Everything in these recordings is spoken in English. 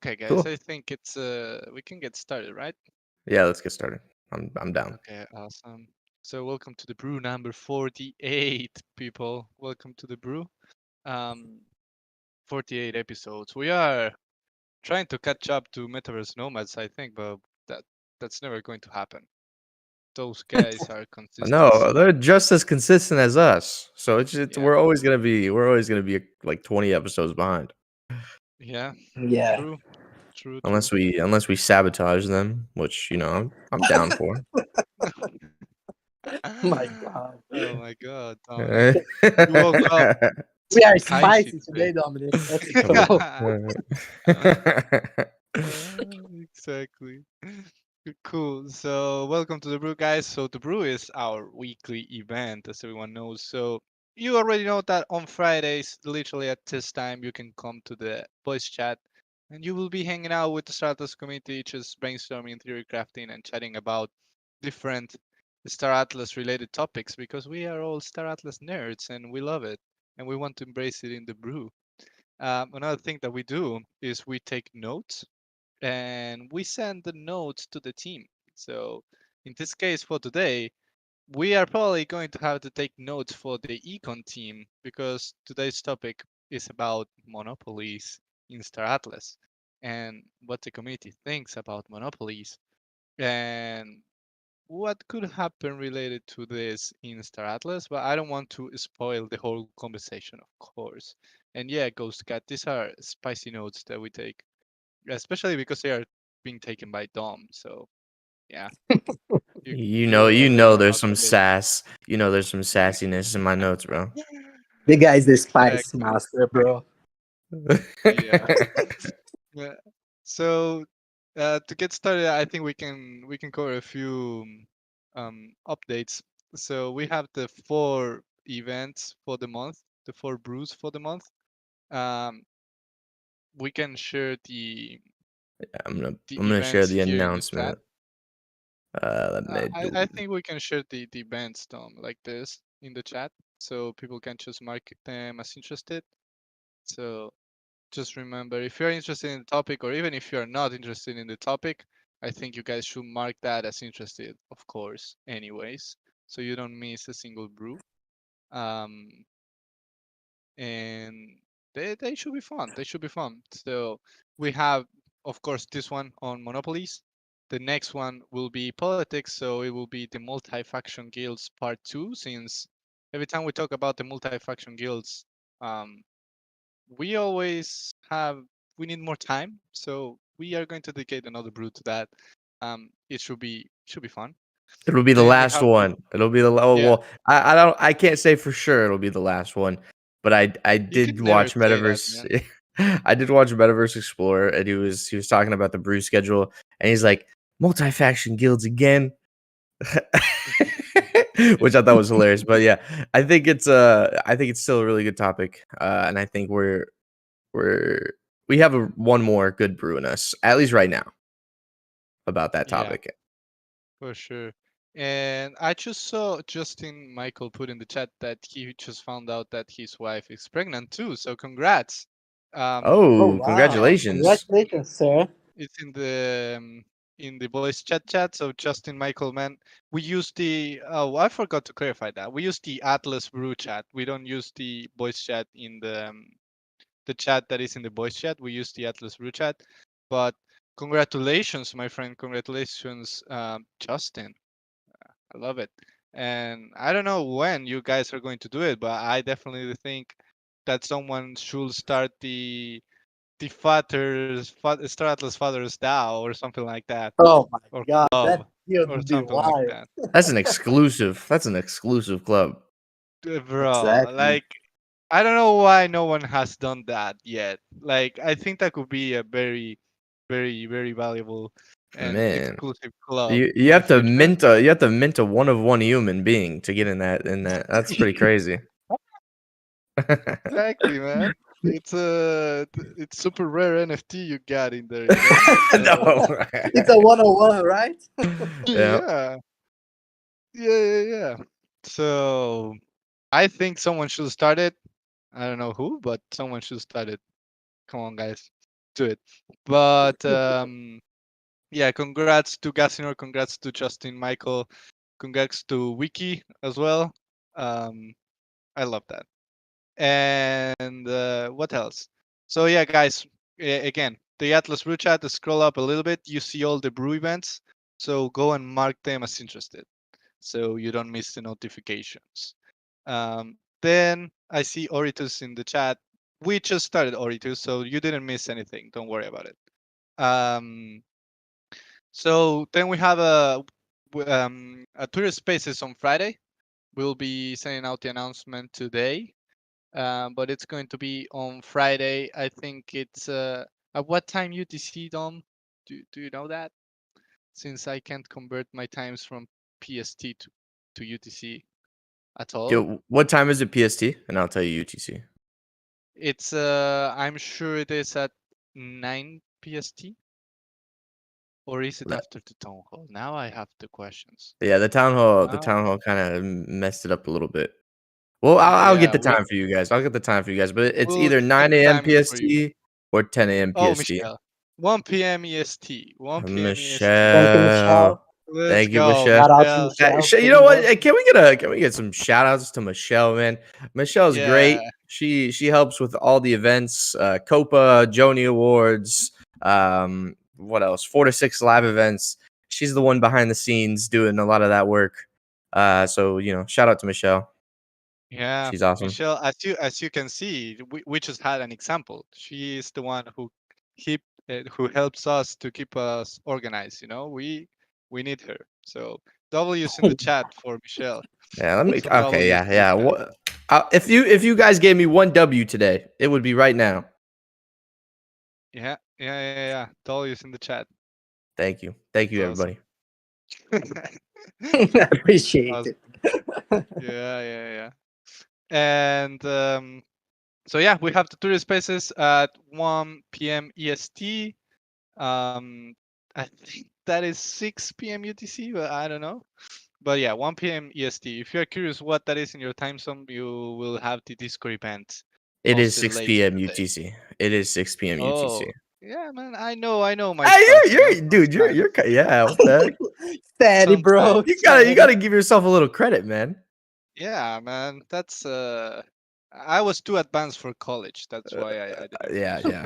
Okay, guys, Cool. I think it's we can get started, right? Yeah, let's get started. I'm down. Okay, awesome. So welcome to the brew number 48, people. Welcome to the brew. 48 episodes. We are trying to catch up to Metaverse Nomads, I think, but that's never going to happen. Those guys are No, consistency. they're just as consistent as us. So Yeah, we're always gonna be like 20 episodes behind, yeah, Yeah. true, true, true. unless we sabotage them, which I'm down for. My God. Oh my God, Dominic. Eh. You woke up We are spicy spicy today. today, Dominic. Let's go. Exactly. Cool. So, welcome to the Brew, guys. So, the Brew is our weekly event, as everyone knows. So, you already know that on Fridays, literally at this time, you can come to the voice chat and you will be hanging out with the Star Atlas community, just brainstorming, theory crafting, and chatting about different Star Atlas related topics because we are all Star Atlas nerds and we love it and we want to embrace it in the Brew. Another thing that we do is we take notes and we send the notes to the team. So in this case for today, we are probably going to have to take notes for the econ team because today's topic is about monopolies in Star Atlas and what the community thinks about monopolies and what could happen related to this in Star Atlas, but I don't want to spoil the whole conversation, of course. And yeah, Ghost Cat, these are spicy notes that we take, especially because they are being taken by Dom. So yeah, you You already know know there's how some that is. sass. You know there's some sassiness in my notes, bro. The guy is the spice Exactly. master, bro. Yeah. Yeah. So to get started, I think we can cover a few updates. So we have the 4 events for the month, the 4 brews for the month. Um, we can share the I'm gonna share events the here in the chat. announcement. Let me do. I think we can share the events, Tom, like this in the chat, so people can just mark them as interested. So just remember, if you're interested in the topic, or even if you're not interested in the topic, I think you guys should mark that as interested, of course, anyways, so you don't miss a single brew. Um, and they should be fun. They should be fun. So we have, of course, this one on monopolies. The next one will be politics, so it will be the multi-faction guilds part 2. Since every time we talk about the multi-faction guilds, um, we always have we need more time, so we are going to dedicate another brew to that. It should be fun. It'll be the Then we last have one. It'll be yeah. well. I can't say for sure it'll be the last one, but I You did can never watch say that, Metaverse. man. I did watch Metaverse Explorer, and he was talking about the brew schedule, and he's like multi faction guilds again, which I thought was hilarious. But yeah, I think it's still a really good topic, and I think we have one more good brew in us, at least right now, about that Yeah, topic. for sure. And I just saw Justin Michael put in the chat that he just found out that his wife is pregnant too. So congrats. Oh, Oh, wow. congratulations! Congratulations, sir. It's in the voice chat. So Justin Michael, man, we use the I forgot to clarify that. We use the Atlas Brew chat. We don't use the voice chat in the chat that is in the voice chat. We use the Atlas Brew chat. But congratulations, my friend. Congratulations, Justin. I love it. And I don't know when you guys are going to do it, but I definitely think that someone should start the Star Atlas Fathers DAO or something like that, Oh, my or God. That club field or would be something like wild. that. That's an exclusive. That's an exclusive club. Bro, Exactly. like I don't know why no one has done that yet. Like I think that could be a very, very, very valuable and Man, exclusive club you in the have to future. mint a one of one human being to get in that. That's pretty crazy. Exactly, man. It's super rare NFT you got in there, you know? So No. It's a 101, right? Yeah. yeah. Yeah, yeah, yeah. So I think someone should start it. I don't know who, but someone should start it. Come on, guys, do it. But yeah, congrats to Gasinor, congrats to Justin, Michael, congrats to Wiki as well. Um, I love that. And what else? So yeah, guys, again, the Atlas Brew chat. Scroll up a little bit. You see all the brew events. So go and mark them as interested, so you don't miss the notifications. Then I see Oritus in the chat. We just started Oritus, so you didn't miss anything. Don't worry about it. Um, so then we have a Twitter Spaces on Friday. We'll be sending out the announcement today, but it's going to be on Friday. I think it's at what time UTC, Dom? Do you know that? Since I can't convert my times from PST to UTC at all. Yo, what time is it PST? And I'll tell you UTC. It's I'm sure it is at 9 PST, or is it after the town hall? Now I have the questions. Yeah, the town hall. The Now, town hall kind of messed it up a little bit. Well, I'll get yeah, the time for you guys. I'll get the time for you guys. But it's we'll either get 9 the a.m. timing for you. PST or 10 a.m. Oh, PST. Michelle, 1 p.m. EST. 1 p.m. EST. Thank you, Michelle. Michelle. Let's Thank you, go, Michelle. Shout out to Michelle. Michelle. You know what? Can we get some shout outs to Michelle, man? Michelle's Yeah, great. She helps with all the events, Copa, Joni Awards, what else? 4 to 6 live events. She's the one behind the scenes doing a lot of that work. So shout out to Michelle. yeah, She's awesome. Michelle. As you can see, we just had an example. She is the one keep who helps us to keep us organized. We need her. So W's in the chat for Michelle. Yeah, let me. Some Okay, W's in the yeah. chat. What? If you guys gave me one W today, it would be right now. Yeah. W's in the chat. Thank you, That's everybody. Appreciate Awesome. it. Yeah. And so yeah, we have the Twitter Spaces at 1 p.m. EST. I think that is 6 p.m. UTC, but I don't know. But yeah, 1 p.m. EST. If you're curious what that is in your time zone, you will have the Discord event It is posted 6 later p.m. today. UTC. It is 6 p.m. UTC. Oh, yeah, man. I know my Hey, stuff. dude. Yeah. What the heck? Steady, bro. Sometimes. You gotta give yourself a little credit, man. Yeah, man. That's I was too advanced for college. That's why I didn't Yeah, finish. yeah,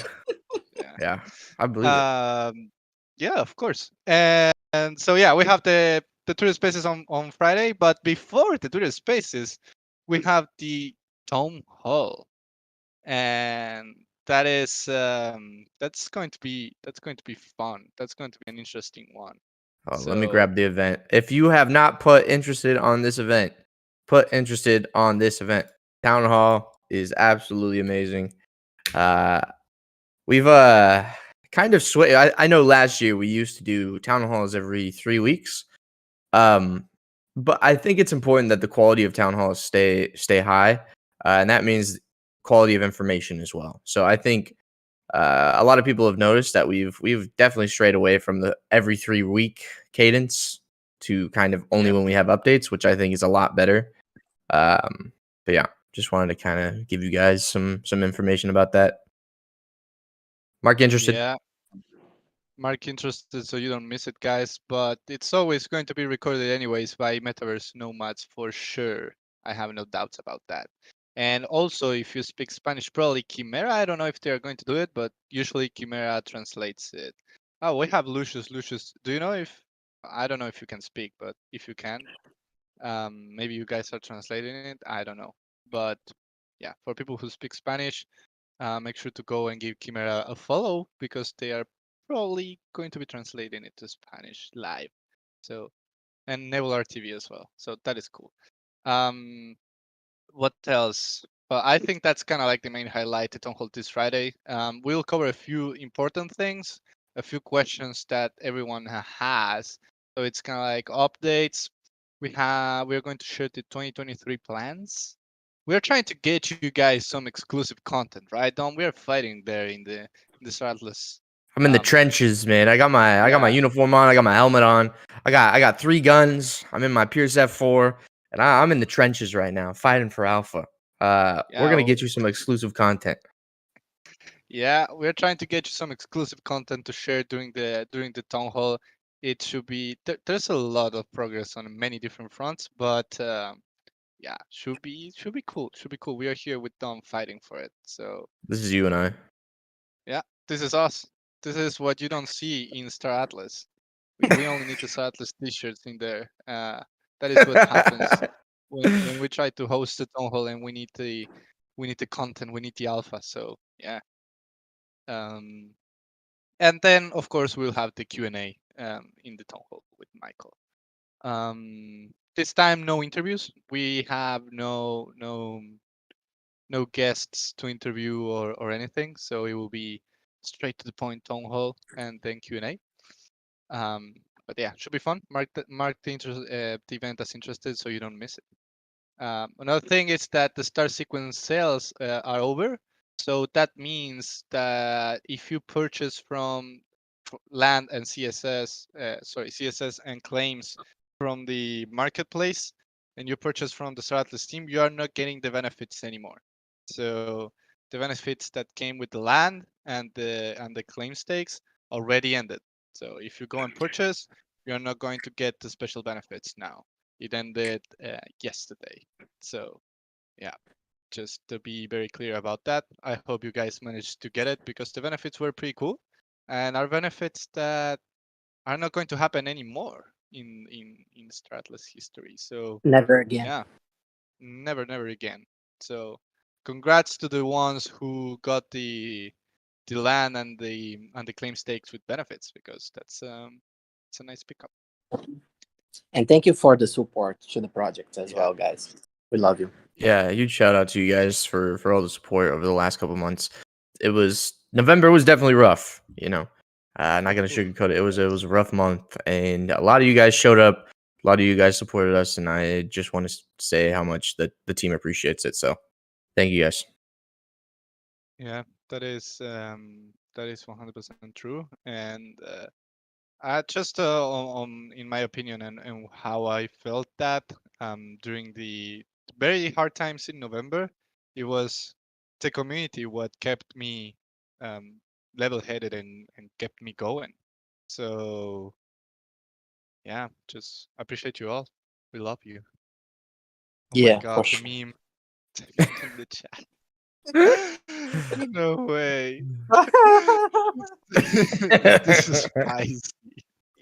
Yeah. yeah. I believe it. Yeah, of course. And so yeah, we have the Twitter Spaces on Friday, but before the Twitter Spaces, we have the Town Hall, and that's going to be fun. That's going to be an interesting one. Oh, let me So grab the event. If you have not put interested on this event, put interested on this event. Town Hall is absolutely amazing. We've kind of switched. I know last year we used to do town halls every 3 weeks. But I think it's important that the quality of town halls stay high, and that means quality of information as well. So I think a lot of people have noticed that we've definitely strayed away from the every 3 week cadence to kind of only yeah, when we have updates, which I think is a lot better. But yeah, just wanted to kind of give you guys some information about that. Mark interested? yeah. Mark interested so you don't miss it, guys. But it's always going to be recorded anyways by Metaverse Nomads for sure. I have no doubts about that. And also, if you speak Spanish, probably Chimera. I don't know if they're going to do it, but usually Chimera translates it. Oh, we have Lucius. Lucius, do you know if I don't know if you can speak, but if you can, maybe you guys are translating it. I don't know, but yeah, for people who speak Spanish, make sure to go and give Chimera a follow because they are probably going to be translating it to Spanish live. So, and Nebular TV as well. So that is cool. What else? Well, I think that's kind of like the main highlight at Town Hall this Friday. We'll cover a few important things, a few questions that everyone has. So it's kind of like updates. We're going to share the 2023 plans. We're trying to get you guys some exclusive content, right, Dom? We're fighting there in the Atlas. I'm in the trenches, man. I got my Yeah, uniform on. I got my helmet on. I got 3 guns. I'm in my Pierce F4, and I'm in the trenches right now, fighting for alpha. We're Yeah, gonna get you some exclusive content. yeah, we're trying to get you some exclusive content to share during the town hall. It should be there's a lot of progress on many different fronts, but yeah, should be cool. Should be cool. We are here with Dom fighting for it. So This is you and I. yeah, this is us. This is what you don't see in Star Atlas. We only need the Star Atlas t-shirts in there. That is what happens when we try to host the town hall and we need the content, we need the alpha. So yeah. Um, and then of course we'll have the Q&A in the town hall with Michael. This time no interviews. We have no guests to interview or anything, so it will be straight to the point town hall and then Q&A. But yeah, should be fun. Mark the event as interested so you don't miss it. Another thing is that the star sequence sales are over. So that means that if you purchase from land and CSS and claims from the marketplace, and you purchase from the Star Atlas team, you are not getting the benefits anymore. So the benefits that came with the land and the claim stakes already ended. So if you go and purchase, you're not going to get the special benefits now. It ended yesterday. So yeah, just to be very clear about that. I hope you guys managed to get it because the benefits were pretty cool, and are benefits that are not going to happen anymore in Star Atlas history. So Never again. yeah, never again. So congrats to the ones who got the land and the claim stakes with benefits because that's it's a nice pickup. And thank you for the support to the project as Yeah. well, guys. We love you. Yeah, huge shout out to you guys for all the support over the last couple months. It was November was definitely rough, you know. Not gonna Oof. sugarcoat it. It was a rough month, and a lot of you guys showed up. A lot of you guys supported us, and I just want to say how much the team appreciates it. So, thank you guys. Yeah, that is 100% true. And just in my opinion and how I felt that during the very hard times in November, it was the community what kept me um, level-headed and kept me going. So yeah, just appreciate you all. We love you. Oh my Yeah, God, for the sure. meme in the chat. No way. This is spicy.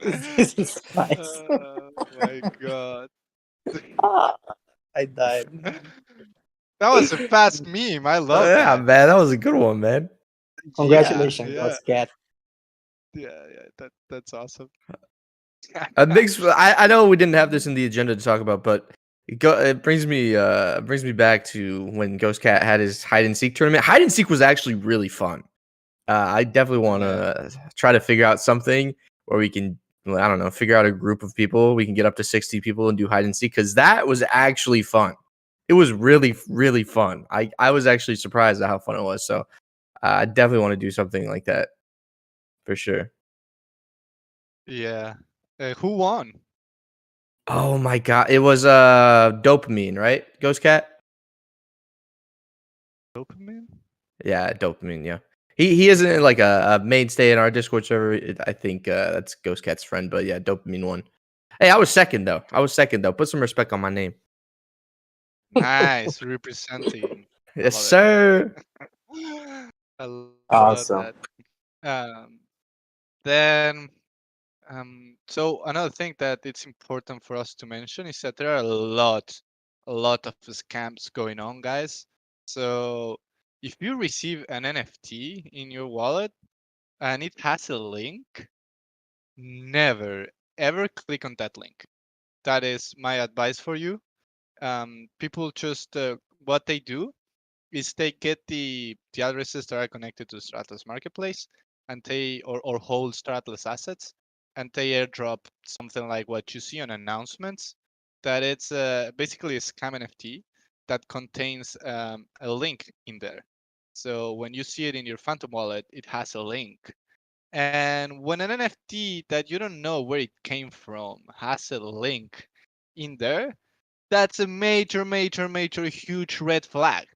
This is nice. Oh my God. Ah, I died. That was a fast meme. I love Yeah, that. man, that was a good one, man. Yeah, Congratulations, yeah, Ghost Cat. yeah. That's awesome. Mix. I know we didn't have this in the agenda to talk about, but it brings me back to when Ghost Cat had his hide and seek tournament. Hide and seek was actually really fun. I definitely want Yeah, to try to figure out something where we can, well, I don't know, figure out a group of people. We can get up to 60 people and do hide and seek because that was actually fun. It was really fun. I was actually surprised at how fun it was. So I definitely want to do something like that for sure. yeah. Who won? Oh my god, it was dopamine, right? Ghost Cat? Dopamine? Yeah, dopamine, yeah. He isn't like a mainstay in our Discord server. I think that's Ghost Cat's friend, but yeah, dopamine won. Hey, I was second though. I was second though. Put some respect on my name. Nice, representing. I Yes, love it. sir. I love that. Awesome. Um, then, so another thing that it's important for us to mention is that there are a lot of scams going on, guys. So if you receive an NFT in your wallet and it has a link, never ever click on that link. That is my advice for you. People just what they do is they get the addresses that are connected to Stratus Marketplace and they or hold Stratus assets and they airdrop something like what you see on announcements that it's basically a scam NFT that contains a link in there. So when you see it in your Phantom wallet, it has a link. And when an NFT that you don't know where it came from has a link in there, That's a major, major, major, huge red flag.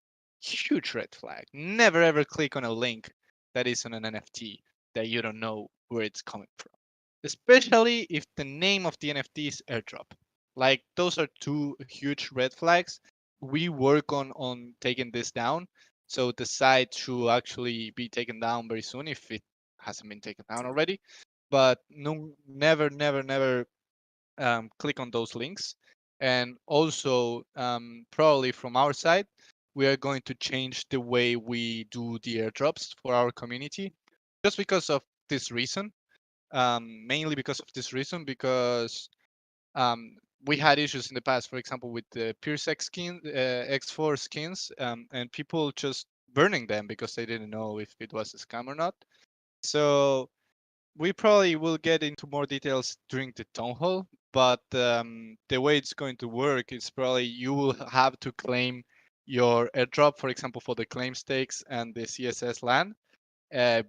Huge red flag. Never ever click on a link that is on an NFT that you don't know where it's coming from. Especially if the name of the NFT is airdrop. Like those are two huge red flags. We work on taking this down. So the site should actually be taken down very soon if it hasn't been taken down already. But no, never, never, never click on those links. And also, probably from our side, we are going to change the way we do the airdrops for our community, just because of this reason. Mainly because of this reason, because we had issues in the past, for example, with the Pierce X skin, X4 skins, and people just burning them because they didn't know if it was a scam or not. So we probably will get into more details during the town hall, but the way it's going to work is probably you will have to claim your airdrop, for example, for the claim stakes and the CSS land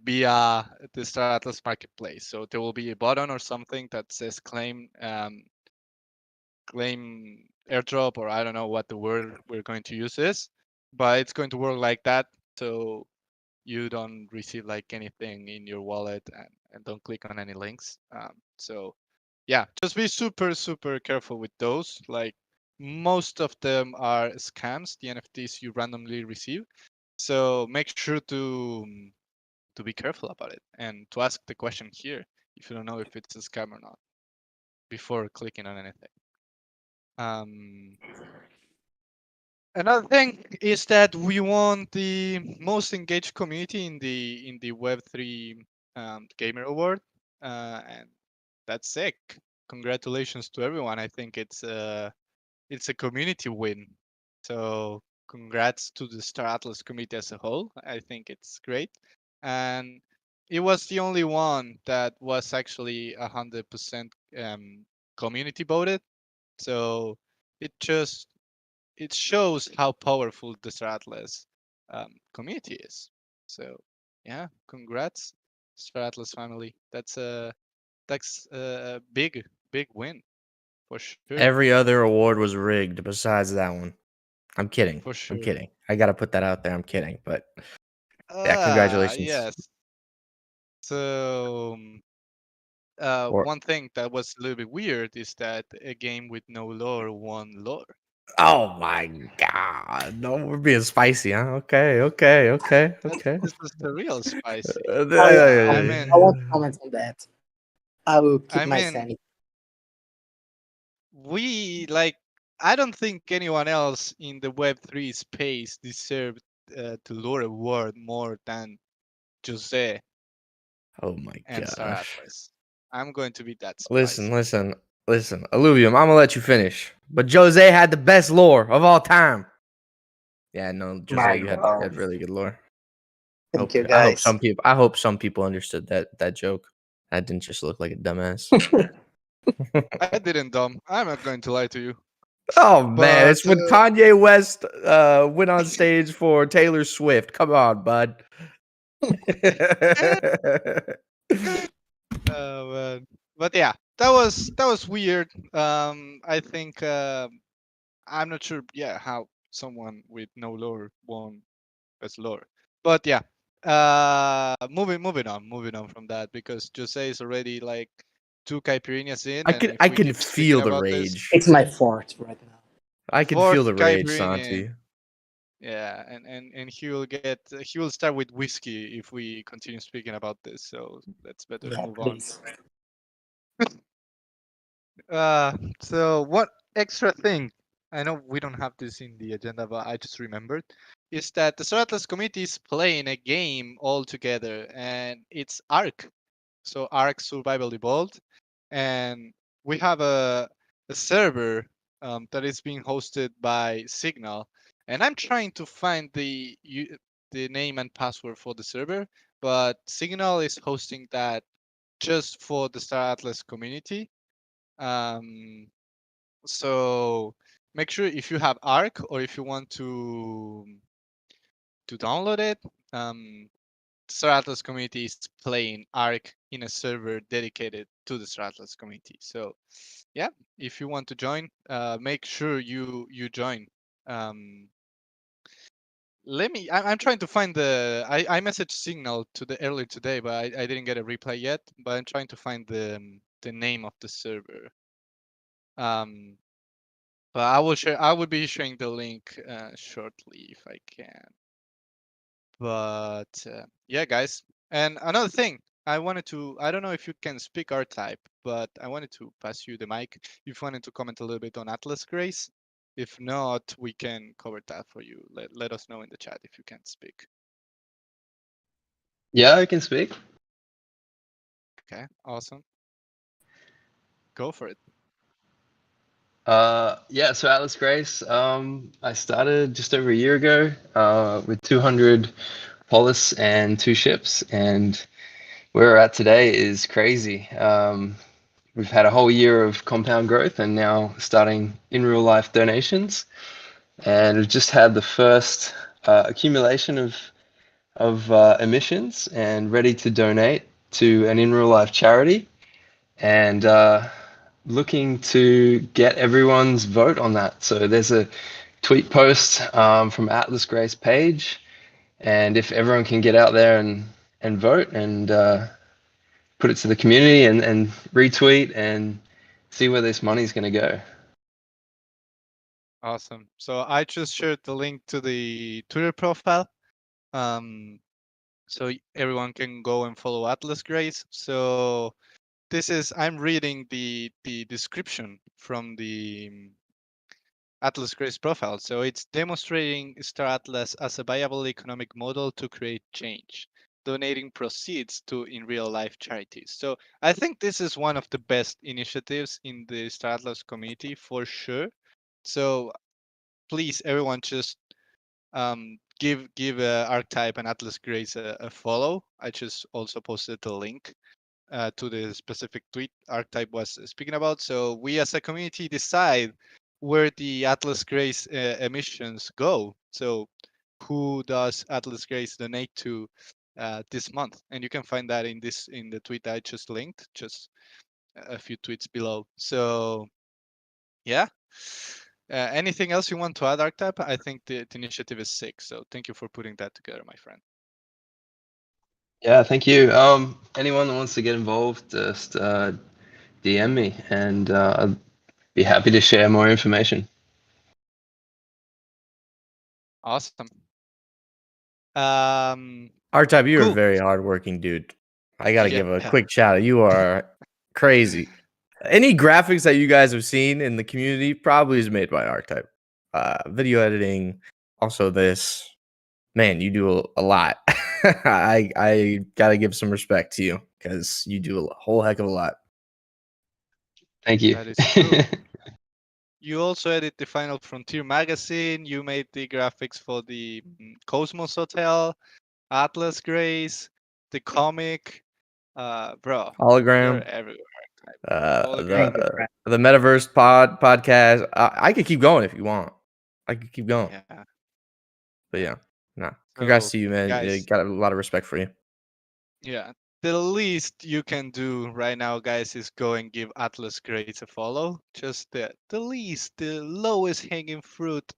via the Star Atlas marketplace. So there will be a button or something that says claim airdrop, or I don't know what the word we're going to use is, but it's going to work like that. So you don't receive like anything in your wallet, and don't click on any links. So yeah, just be super, super careful with those. Like most of them are scams, the NFTs you randomly receive. So make sure to be careful about it and to ask the question here if you don't know if it's a scam or not before clicking on anything. Um, Another thing is that we want the most engaged community in the Web3 Gamer Award, and that's sick. Congratulations to everyone. I think it's a community win. So congrats to the Star Atlas community as a whole. I think it's great, and it was the only one that was actually 100% community voted. So it just it shows how powerful the Star Atlas community is. So yeah, congrats, Star Atlas family. That's a big win for sure. Every other award was rigged besides that one. I'm kidding. For I'm sure. kidding. I gotta put that out there. I'm kidding, but yeah, congratulations. Yes. So Or one thing that was a little bit weird is that a game with no lore won lore. oh my god, no, we're being spicy, huh? Okay, okay, okay, That's okay. this is the real spicy. Oh yeah, I I mean, won't comment on that. I will keep I my mean, sanity. we like I don't think anyone else in the Web3 space deserved the lore award more than Jose Oh my and Star gosh. Atlas. I'm going to be that Listen, spicy. listen, listen. Alluvium, I'm gonna let you finish. But Jose had the best lore of all time. Yeah, no, Jose, My you had God. really good lore. Thank you, I hope guys. some people understood that joke. That didn't just look like a dumbass. I didn't dumb. I'm not going to lie to you. Oh man, But it's when Kanye West went on stage for Taylor Swift. Come on, bud. oh man. But yeah, that was weird. I think I'm not sure. Yeah, how someone with no lore won as lore. But yeah, moving on from that because Jose is already like two caipirinhas in, I and can if I we can keep speaking feel the about this, rage. It's my fourth right now. I can feel fourth the rage, caipirinha, Santi. yeah, and he will start with whiskey if we continue speaking about this. So let's better Yeah, move on. please. So what extra thing? I know we don't have this in the agenda, but I just remembered is that the Star Atlas committee is playing a game all together, and it's Ark. So Ark Survival Evolved, and we have a server that is being hosted by Signal, and I'm trying to find the name and password for the server, but Signal is hosting that just for the Star Atlas community. Um, so make sure if you have Arc or if you want to download it, Star Atlas community is playing Arc in a server dedicated to the Star Atlas community. So yeah, if you want to join, make sure you join. Um, Let me. I'm trying to find the. I messaged Signal to the earlier today, but I didn't get a reply yet. But I'm trying to find the name of the server. Um, but I will share. I will be sharing the link shortly if I can. But yeah, guys. And another thing, I wanted to. I don't know if you can speak our type, but I wanted to pass you the mic if you wanted to comment a little bit on Atlas Grace. If not, we can cover that for you. Let us know in the chat if you can't speak. Yeah, I can speak. Okay, awesome. Go for it. Yeah, so Atlas Grace, I started just over a year ago with 200 polis and 2 ships, and where we're at today is crazy. We've had a whole year of compound growth and now starting in real life donations, and we've just had the first accumulation of emissions and ready to donate to an in real life charity, and looking to get everyone's vote on that. So there's a tweet post from Atlas Grace page, and if everyone can get out there and vote and put it to the community and retweet and see where this money's going to go. Awesome. So I just shared the link to the Twitter profile. Um, so everyone can go and follow Atlas Grace. So this is I'm reading the description from the Atlas Grace profile. So it's demonstrating Star Atlas as a viable economic model to create change, donating proceeds to in real life charities. So I think this is one of the best initiatives in the Star Atlas community for sure. So please, everyone, just give Archetype and Atlas Grace a follow. I just also posted the link to the specific tweet Archetype was speaking about. So we as a community decide where the Atlas Grace emissions go. So who does Atlas Grace donate to this month? And you can find that in the tweet I just linked, just a few tweets below. So yeah. Anything else you want to add, Archetype? I think the initiative is sick. So thank you for putting that together, my friend. Yeah, thank you. Anyone that wants to get involved, just DM me, and I'd be happy to share more information. Awesome. R-Type, you're a Cool. very hardworking dude. I gotta Yeah. give a quick shout out. You are crazy. Any graphics that you guys have seen in the community probably is made by R-Type. Video editing, also this. Man, you do a lot. I gotta give some respect to you because you do a whole heck of a lot. Thank you. That is true. You also edit the Final Frontier magazine. You made the graphics for the Cosmos Hotel, Atlas Grace, the comic. Bro, you're Hologram, everywhere. Thank Hologram. you, Brad. the Metaverse podcast. I could keep going if you want. I could keep going, Yeah. but Yeah. yeah, nah. Congrats So, to you, man. guys, Got a lot of respect for you. yeah, the least you can do right now, guys, is go and give Atlas Grace a follow. Just the least, the lowest hanging fruit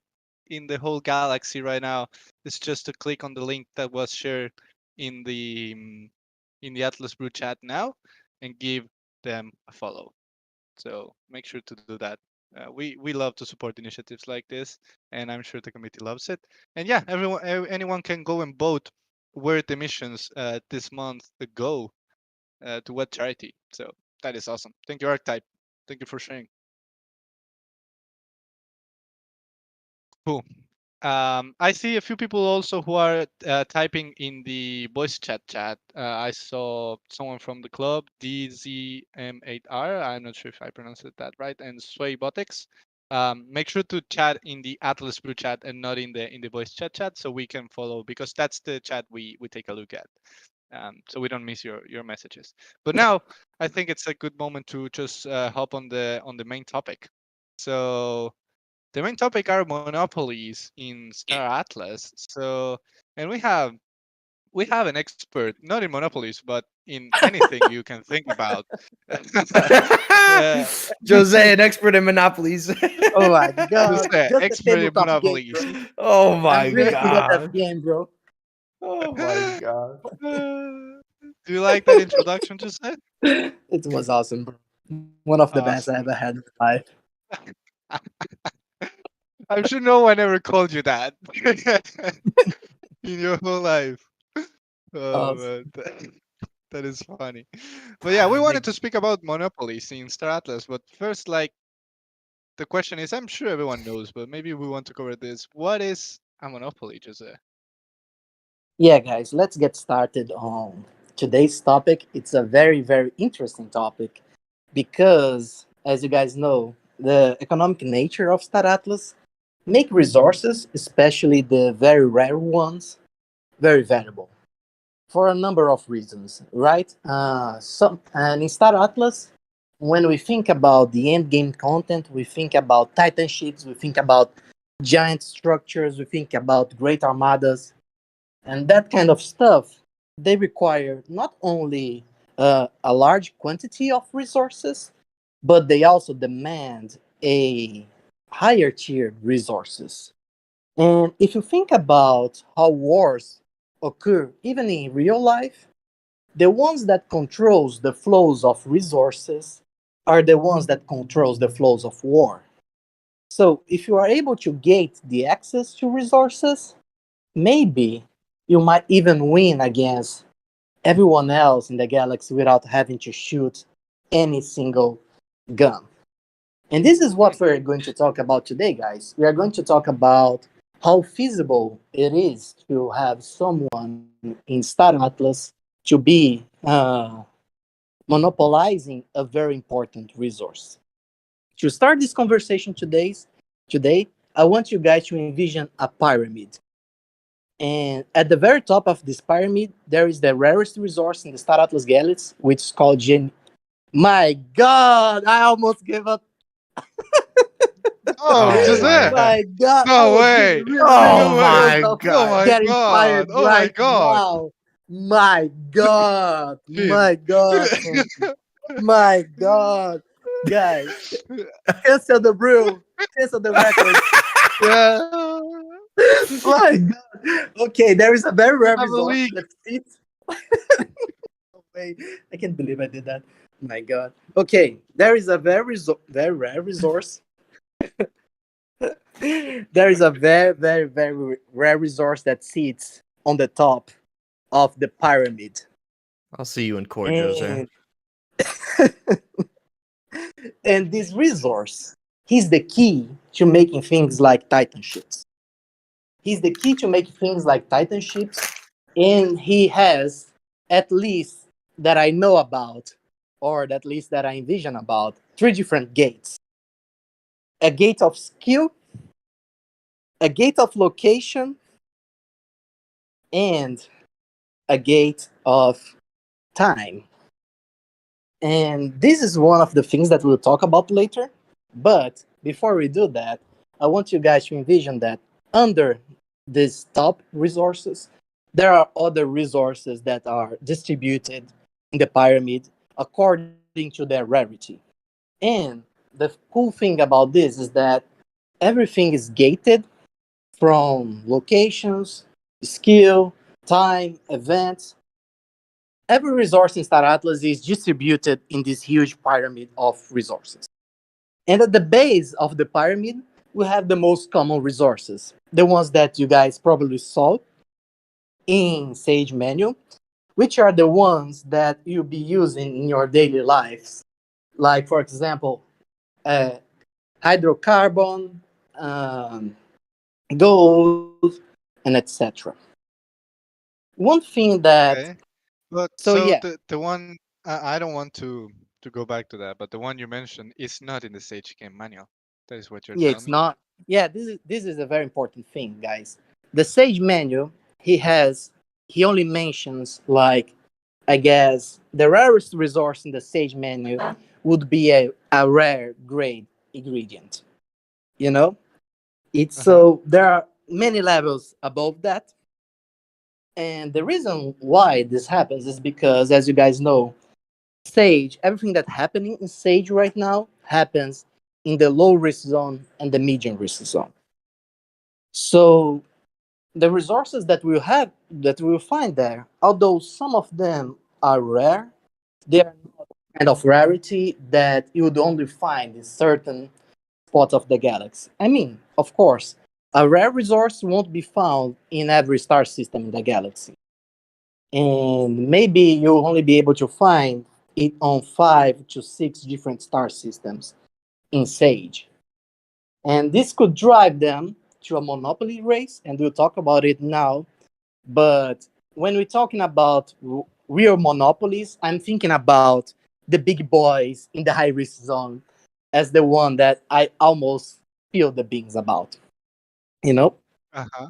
in the whole galaxy right now is just to click on the link that was shared in the Atlas Brew chat now and give them a follow. So make sure to do that. We love to support initiatives like this, and I'm sure the committee loves it. And yeah, anyone can go and vote where the missions this month go to what charity. So that is awesome. Thank you, Archetype. Thank you for sharing. Cool. I see a few people also who are typing in the voice chat. I saw someone from the club, DZM8R. I'm not sure if I pronounced it that right, and Swaybotics. Make sure to chat in the Atlas Brew chat and not in the voice chat so we can follow because that's the chat we take a look at. So we don't miss your messages. But now I think it's a good moment to just hop on the main topic. So the main topic are monopolies in Star Atlas. So, and we have we have an expert, not in monopolies, but in anything you can think about. Yeah, Jose, an expert in monopolies. Oh my just god, just a expert in tabletop game, monopolies. bro. Oh I'm my really good at that god. game, bro. Oh my god. Do you like that introduction, Jose? It was awesome, bro. One of the best I ever Awesome. had in my life. I'm sure no one ever called you that in your whole life. Oh Awesome. man, that is funny. But yeah, we wanted Like, to speak about monopolies in Star Atlas. But first, like the question is, I'm sure everyone knows, but maybe we want to cover this. What is a monopoly, Jose? Yeah, guys, let's get started on today's topic. It's a very, very interesting topic because, as you guys know, the economic nature of Star Atlas make resources, especially the very rare ones, very valuable for a number of reasons, right? And in Star Atlas, when we think about the end game content, we think about titan ships, we think about giant structures, we think about great armadas, and that kind of stuff. They require not only a large quantity of resources, but they also demand a higher tier resources. And if you think about how wars occur even in real life, the ones that controls the flows of resources are the ones that controls the flows of war. So if you are able to gate the access to resources, maybe you might even win against everyone else in the galaxy without having to shoot any single gun. And this is Hmm. what we're going to talk about today, guys. We are going to talk about how feasible it is to have someone in Star Atlas to be monopolizing a very important resource. To start this conversation today, I want you guys to envision a pyramid. And at the very top of this pyramid, there is the rarest resource in the Star Atlas Galaxy, which is called Gen. My God, I almost gave up. Oh, oh my Jose! god. My God, I No was getting way! really, really Oh No way! close my of Oh god. my getting fired god! Oh my right god! now. My God, Jim. my God, my God, guys, cancel the brew, cancel the record. Yeah. My God. Okay, there is a very We rare have a resource leak. that fits. Wait, I can't believe I did that. My God. Okay, there is a very rare resource. There is a very, very, very rare resource that sits on the top of the pyramid. I'll see you in court, Jose. And, and this resource, he's the key to making things like Titan ships. He's the key to make things like Titan ships, and he has, at least that I know about, or at least that I envision about, three different gates: a gate of skill, a gate of location, and a gate of time. And this is one of the things that we'll talk about later. But before we do that, I want you guys to envision that under these top resources, there are other resources that are distributed in the pyramid according to their rarity. And the cool thing about this is that everything is gated from locations, skill, time, events. Every resource in Star Atlas is distributed in this huge pyramid of resources. And at the base of the pyramid, we have the most common resources, the ones that you guys probably saw in Sage menu, which are the ones that you'll be using in your daily lives. Like, for example, uh, hydrocarbon, um, gold, and etc. One thing that, Okay. But so so yeah, the one I don't want to go back to that, but the one you mentioned is not in the Sage game manual. That is what you're yeah, telling it's me. not. Yeah, this is a very important thing, guys. The Sage menu, he has he only mentions, like, I guess the rarest resource in the Sage menu would be a rare grade ingredient. You know, it's Uh huh. so there are many levels above that, And the reason why this happens is because, as you guys know, Sage, everything that's happening in Sage right now happens in the low risk zone and the medium risk zone. So the resources that we'll have, that we'll find there, although some of them are rare, they are kind of rarity that you would only find in certain spots of the galaxy. I mean, of course, a rare resource won't be found in every star system in the galaxy. And maybe you'll only be able to find it on 5 to 6 different star systems in Sage. And this could drive them to a monopoly race, and we'll talk about it now. But when we're talking about real monopolies, I'm thinking about the big boys in the high risk zone as the one that I almost feel the beans about. You know? Uh-huh.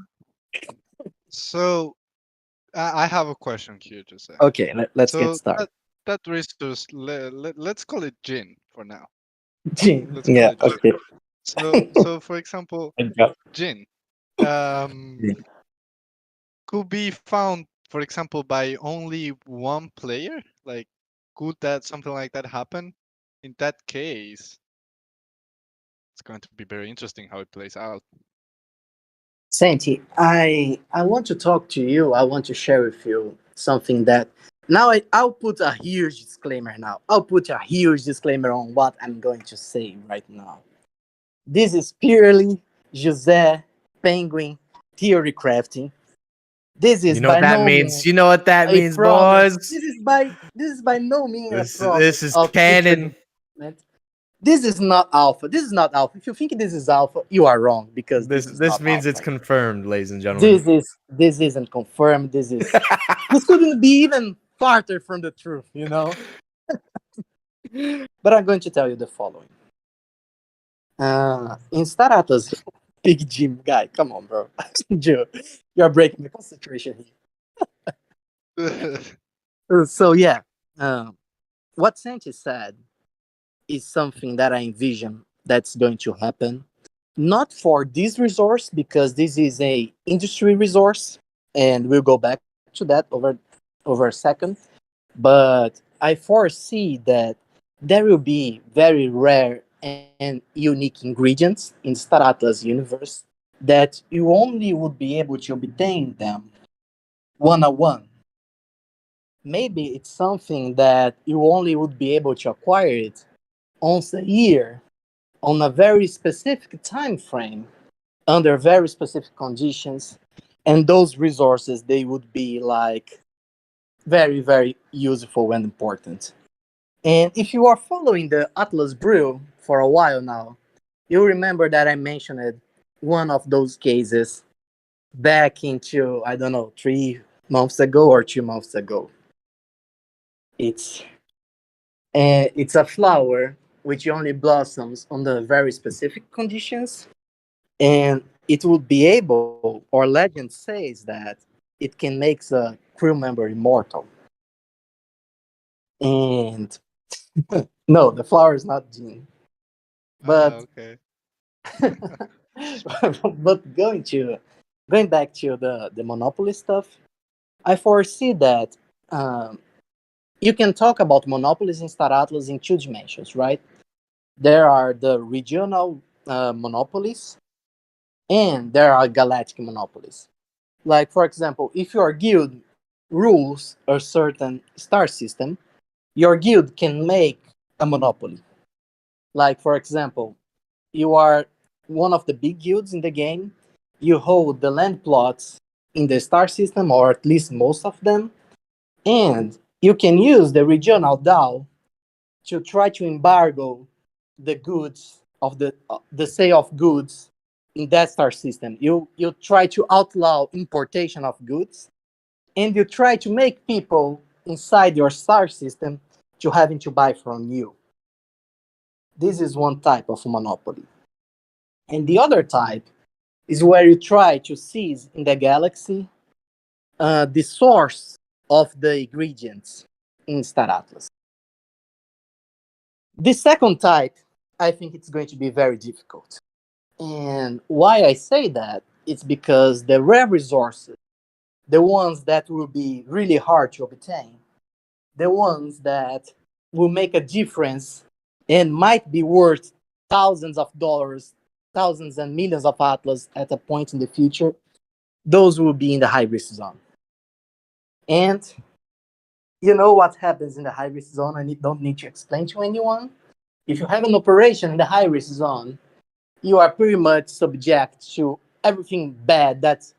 So I have a question here, Jose. Okay, let's get So started. that resource, let's call it Jin for now. Let's call Yeah, it Jin. okay. So for example, Yeah. Jin um, could be found, for example, by only one player. Like, could that something like that happen? In that case, it's going to be very interesting how it plays out. Santi, I want to talk to you. I want to share with you something that now I'll put a huge disclaimer now. I'll put a huge disclaimer on what I'm going to say right now. This is purely Jose Penguin theory crafting. This You is know what by that no means? means You know what that a means, promise. boys? This is by no means a This promise is of future canon. development. This is not alpha. This is not alpha. If you think this is alpha, you are wrong because This this is this not means it's alpha. confirmed, ladies and gentlemen. This isn't confirmed. This couldn't be even farther from the truth, you know. But I'm going to tell you the following. In Star Atlas, Big Jim guy, come on, bro. Joe, you're breaking the concentration here. So yeah, uh, what Sanchez said is something that I envision that's going to happen. Not for this resource because this is a industry resource, and we'll go back to that over a second. But I foresee that there will be very rare and unique ingredients in Star Atlas universe that you only would be able to obtain them one on one. Maybe it's something that you only would be able to acquire it once a year on a very specific time frame under very specific conditions, and those resources they would be like very useful and important. And if you are following the Atlas Brew for a while now, you remember that I mentioned one of those cases back into, I don't know, 3 months ago or 2 months ago. It's it's a flower which only blossoms under very specific conditions, and it would be able, or legend says that it can make a crew member immortal. And no, the flower is not Jean, Ah, but okay. but going back to the monopoly stuff, I foresee that um, you can talk about monopolies in Star Atlas in 2 dimensions, right? There are the regional monopolies, and there are galactic monopolies. Like, for example, if your guild rules a certain star system, your guild can make a monopoly. Like, for example, you are one of the big guilds in the game, you hold the land plots in the star system, or at least most of them, and you can use the regional DAO to try to embargo the goods of the sale of goods in that star system. You try to outlaw importation of goods, and you try to make people inside your star system to having to buy from you. This is one type of monopoly. And the other type is where you try to seize in the galaxy the source of the ingredients in Star Atlas. The second type, I think it's going to be very difficult. And why I say that, it's because the rare resources the ones that will be really hard to obtain, the ones that will make a difference and might be worth thousands of dollars, thousands and millions of Atlas at a point in the future, those will be in the high risk zone. And you know what happens in the high risk zone? Don't need to explain to anyone. If you have an operation in the high risk zone, you are pretty much subject to everything bad that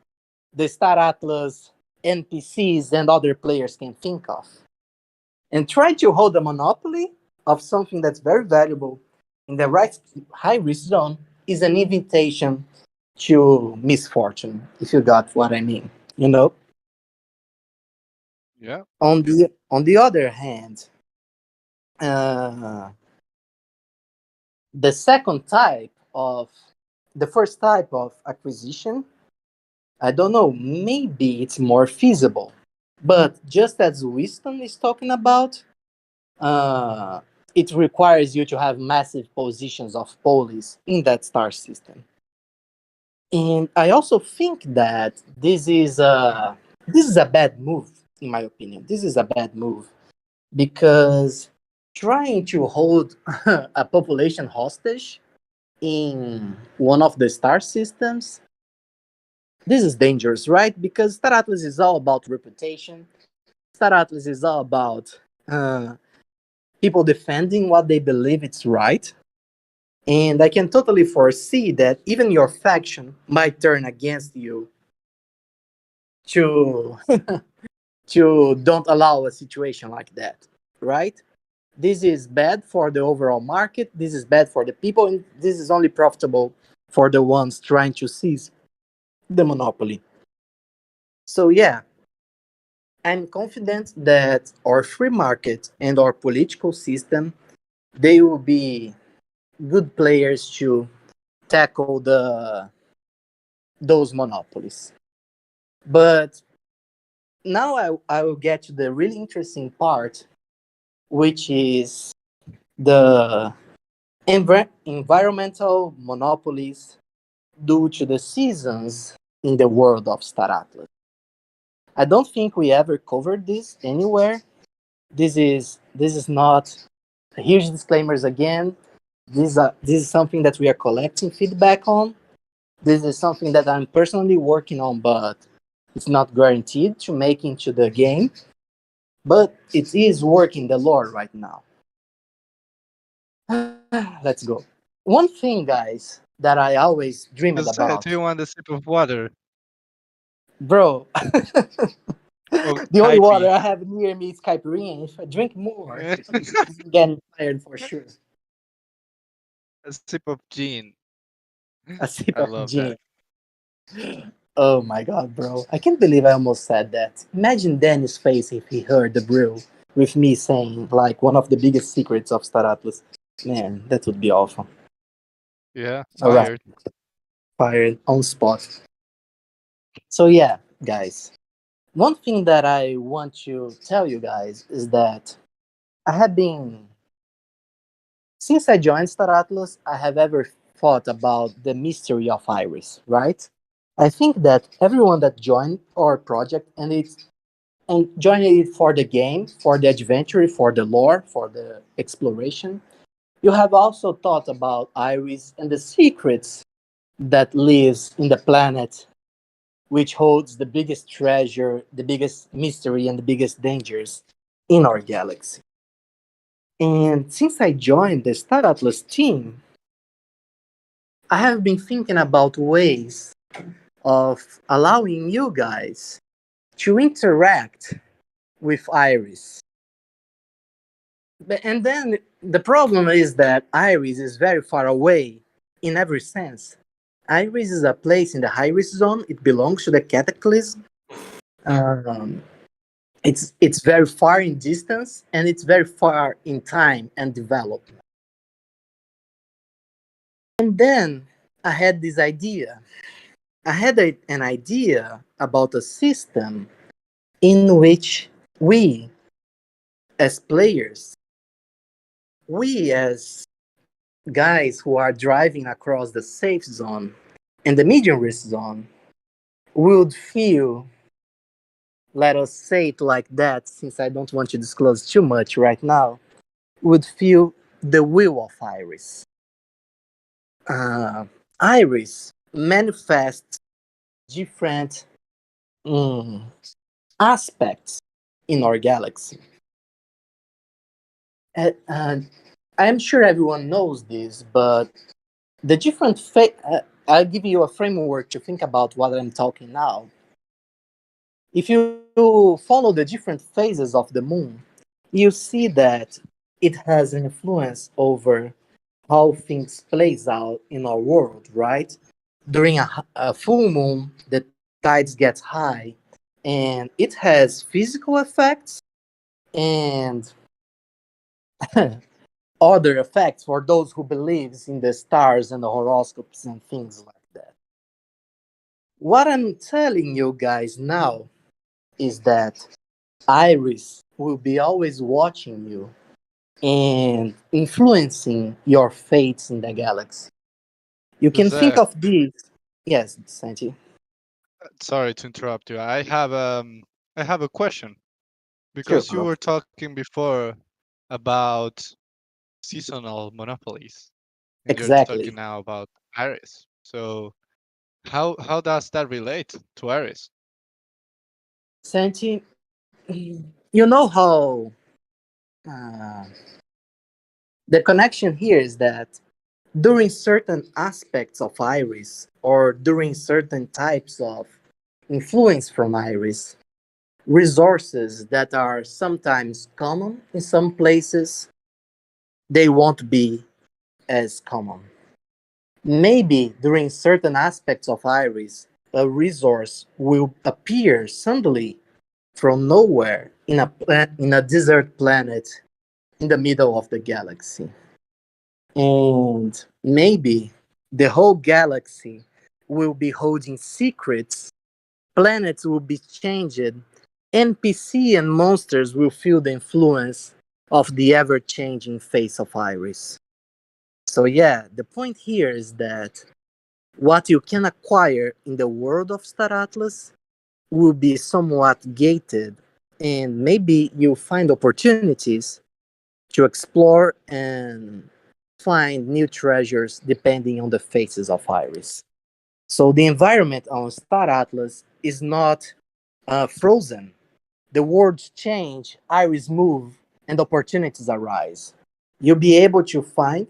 the Star Atlas NPCs and other players can think of. And try to hold a monopoly of something that's very valuable in the right high risk zone is an invitation to misfortune, if you got what I mean. You know. Yeah. On the other hand, uh, the second type of the first type of acquisition, I don't know, maybe it's more feasible. But just as Winston is talking about, uh, it requires you to have massive positions of police in that star system. And I also think that this is a bad move, in my opinion. This is a bad move because trying to hold a population hostage in one of the star systems, this is dangerous, right? Because Star Atlas is all about reputation. Star Atlas is all about uh, people defending what they believe it's right. And I can totally foresee that even your faction might turn against you to to don't allow a situation like that, right? This is bad for the overall market. This is bad for the people, and this is only profitable for the ones trying to seize the monopoly. So yeah, I'm confident that our free market and our political system, they will be good players to tackle the those monopolies. But now I will get to the really interesting part, which is the environmental monopolies due to the seasons in the world of Star Atlas. I don't think we ever covered this anywhere. This is not huge disclaimers again. This is something that we are collecting feedback on. This is something that I'm personally working on, but it's not guaranteed to make into the game. But it is working the lore right now. Let's go. One thing, guys, that I always dreamed Just say, do about, you want a sip of water? bro. Oh, The only water Kaipi. I have near me is caipirinha. If I drink more, I'm getting tired for sure. A sip of gin. A sip I of love gin. that. Oh my god, bro. I can't believe I almost said that. Imagine Danny's face if he heard the brew with me saying, like, one of the biggest secrets of Star Atlas. Man, that would be awful. Yeah, Alright, fired. fired on spot. So, yeah, guys. One thing that I want to tell you guys is that I have been, since I joined Star Atlas, I have ever thought about the mystery of Iris, right? I think that everyone that joined our project and joining it for the game, for the adventure, for the lore, for the exploration. You have also thought about Iris and the secrets that lives in the planet, which holds the biggest treasure, the biggest mystery, and the biggest dangers in our galaxy. And since I joined the Star Atlas team, I have been thinking about ways of allowing you guys to interact with Iris. And then the problem is that Iris is very far away in every sense. Iris is a place in the high risk zone. It belongs to the Cataclysm. Um, it's very far in distance and it's very far in time and development. And then I had this idea. I had an idea about a system in which we, as players, we as guys who are driving across the safe zone and the medium risk zone would feel let us say it like that, since I don't want to disclose too much right now, would feel the will of Iris. Uh, Iris manifests different mm, aspects in our galaxy. And I'm sure everyone knows this, but the I'll give you a framework to think about what I'm talking now. If you follow the different phases of the moon, you see that it has an influence over how things plays out in our world, right? During a full moon, the tides get high, and it has physical effects and other effects for those who believes in the stars and the horoscopes and things like that. What I'm telling you guys now is that Iris will be always watching you and influencing your fates in the galaxy. You can think Jose, of this. Yes, Santi. sorry to interrupt you. I have a question Sure, because you bro. were talking before about seasonal monopolies, and you're talking Exactly. now about Iris. So how does that relate to Iris? Santi, you know how uh, the connection here is that during certain aspects of Iris or during certain types of influence from Iris, resources that are sometimes common in some places, they won't be as common. Maybe during certain aspects of Iris, a resource will appear suddenly from nowhere in in a desert planet in the middle of the galaxy. And maybe the whole galaxy will be holding secrets, planets will be changed, NPC and monsters will feel the influence of the ever changing face of Iris. So, yeah, the point here is that what you can acquire in the world of Star Atlas will be somewhat gated, and maybe you'll find opportunities to explore and find new treasures depending on the faces of Iris. So the environment on Star Atlas is not frozen. The worlds change, Iris move, and opportunities arise. You'll be able to find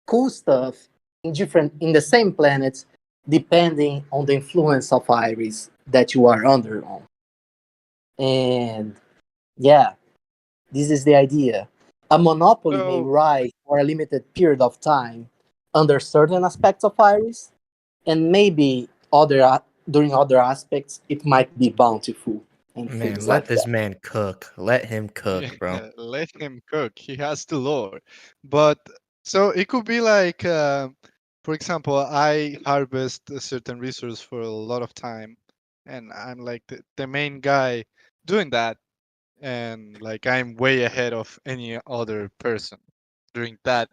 cool stuff in the same planets depending on the influence of Iris that you are under on. And yeah, this is the idea. A monopoly may So rise for a limited period of time under certain aspects of Iris, and maybe during other aspects it might be bountiful and Man, things let like this that. man cook. Let him yeah, cook, bro. let him cook. He has the lore. But so it could be like, for example, I harvest a certain resource for a lot of time, and I'm like the main guy doing that, and like I'm way ahead of any other person during that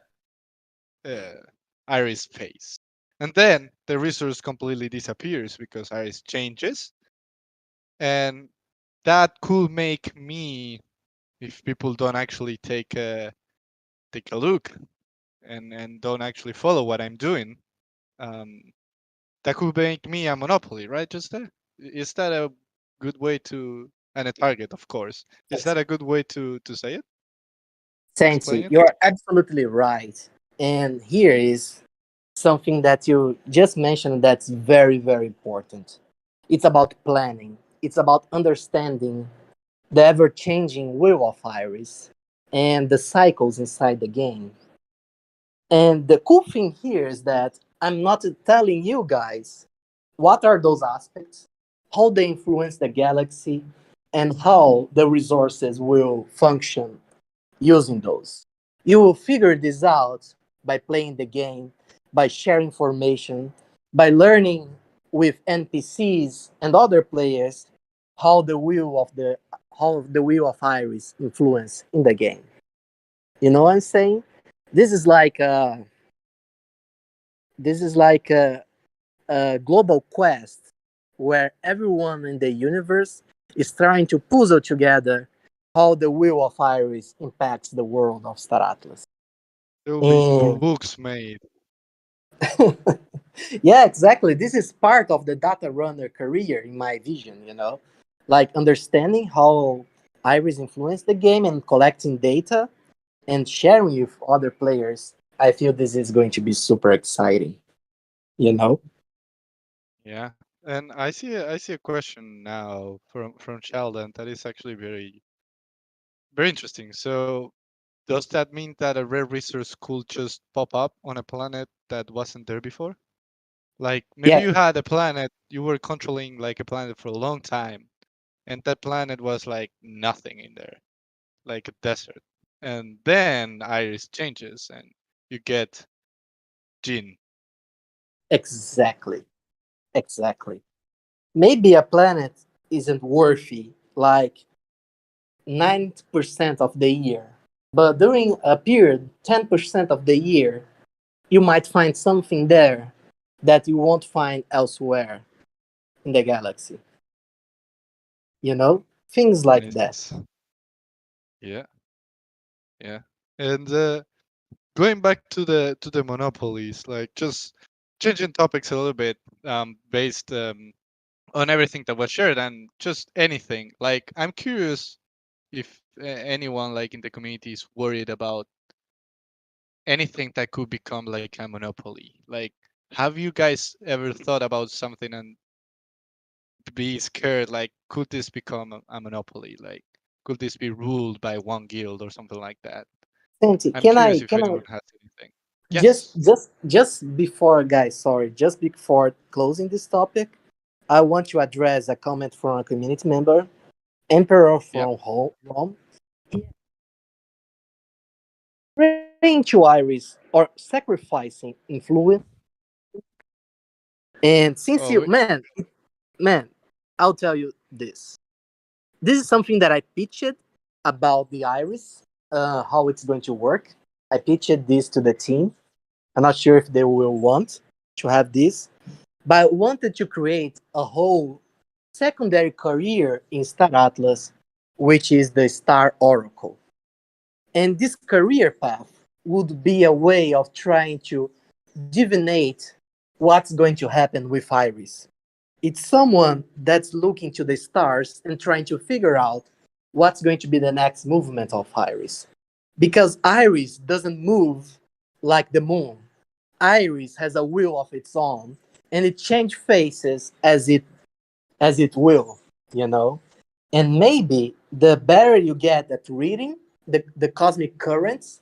uh, Iris phase. And then the resource completely disappears because Iris changes, and that could make me, if people don't actually take a look and don't actually follow what I'm doing, um, that could make me a monopoly, right? Just there. Is that a good way to, and a target, of course? Is that a good way to say it? Explain Santi, it? you're absolutely right. And here is something that you just mentioned that's very, very important. It's about planning, it's about understanding the ever changing will of Iris and the cycles inside the game. And the cool thing here is that I'm not telling you guys what are those aspects, how they influence the galaxy, and how the resources will function using those. You will figure this out by playing the game, by sharing information, by learning with NPCs and other players how the wheel of Iris influence in the game. You know what I'm saying? This is like a, this is like a global quest where everyone in the universe is trying to puzzle together how the will of Iris impacts the world of Star Atlas. There will be And books made. yeah, exactly. This is part of the data runner career in my vision, like understanding how Iris influenced the game and collecting data and sharing with other players. I feel this is going to be super exciting, you know? Yeah. And I see a question now from Sheldon that is actually very interesting. So does that mean that a rare resource could just pop up on a planet that wasn't there before? Like maybe Yeah, you had a planet, you were controlling like a planet for a long time, and that planet was like nothing in there, like a desert. And then Iris changes and you get Jin. exactly. Exactly. Maybe a planet isn't worthy like 90% of the year, but during a period, 10% of the year, you might find something there that you won't find elsewhere in the galaxy. Things And like that. it's yeah, yeah. And going back to the monopolies, like just changing topics a little bit, based on everything that was shared and just anything. Like I'm curious if anyone like in the community is worried about anything that could become like a monopoly. Like, have you guys ever thought about something and be scared? Like, could this become a monopoly? Like, could this be ruled by one guild or something like that? Santi, I'm can curious I if can I anyone has anything. just Yes. just just before, guys, sorry, just before closing this topic, I want to address a comment from a community member, Emperor Yeah. from Rome, praying to Iris or sacrificing influence. And since Oh, you, man, I'll tell you this. This is something that I pitched about the Iris, how it's going to work. I pitched this to the team. I'm not sure if they will want to have this, but I wanted to create a whole secondary career in Star Atlas, which is the Star Oracle. And this career path would be a way of trying to divinate what's going to happen with Iris. It's someone that's looking to the stars and trying to figure out what's going to be the next movement of Iris. Because Iris doesn't move like the moon. Iris has a will of its own and it changes faces as it will, you know? And maybe the better you get at reading the cosmic currents,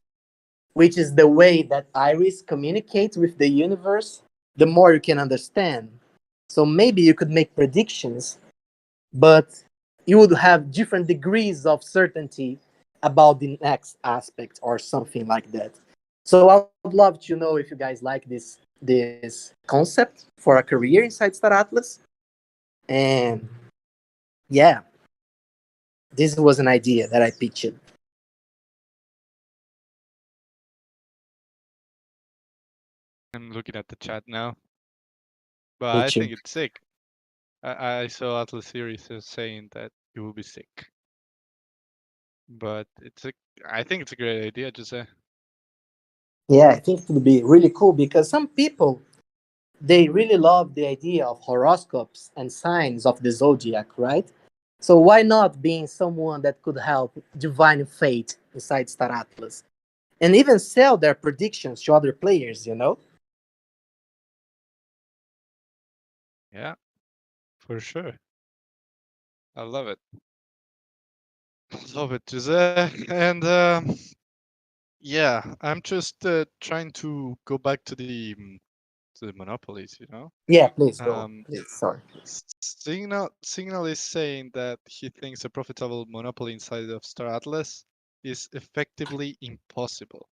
which is the way that Iris communicates with the universe, the more you can understand. So maybe you could make predictions, but you would have different degrees of certainty about the next aspect or something like that. So I would love to know if you guys like this concept for a career inside Star Atlas. And yeah, this was an idea that I pitched. I'm looking at the chat now, but Me I too. think it's sick. I saw Atlas series as saying that it will be sick, but I think it's a great idea to say. Yeah, I think it would be really cool because some people they really love the idea of horoscopes and signs of the zodiac, right? So why not being someone that could help divine fate inside Star Atlas and even sell their predictions to other players? Yeah, for sure. I love it. Love it, Jose. And yeah, I'm just trying to go back to the monopolies. Yeah, please go. Um, Please, sorry. Signal is saying that he thinks a profitable monopoly inside of Star Atlas is effectively impossible.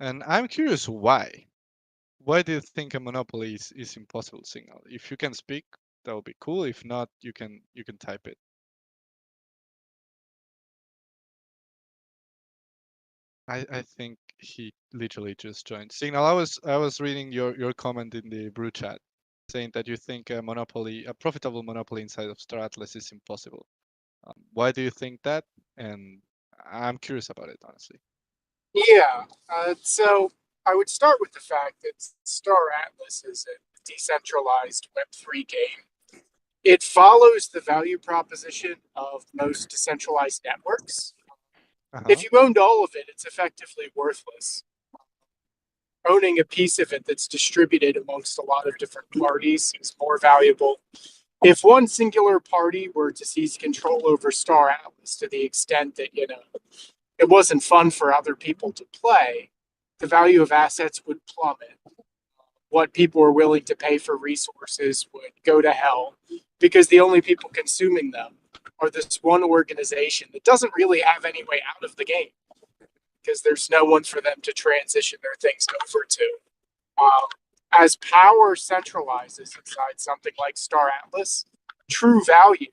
And I'm curious why. Why do you think a monopoly is impossible, Signal? If you can speak, that would be cool. If not, you can type it. I think he literally just joined. Signal, I was reading your comment in the brew chat. saying that you think a monopoly, a profitable monopoly inside of Star Atlas is impossible. Why do you think that? And I'm curious about it, honestly. Yeah. So I would start with the fact that Star Atlas is a decentralized Web3 game. It follows the value proposition of most decentralized networks. Uh-huh. If you owned all of it, it's effectively worthless. Owning a piece of it that's distributed amongst a lot of different parties is more valuable. If one singular party were to seize control over Star Atlas to the extent that, it wasn't fun for other people to play, the value of assets would plummet. What people were willing to pay for resources would go to hell because the only people consuming them are this one organization that doesn't really have any way out of the game because there's no one for them to transition their things over to. Um, as power centralizes inside something like Star Atlas, true value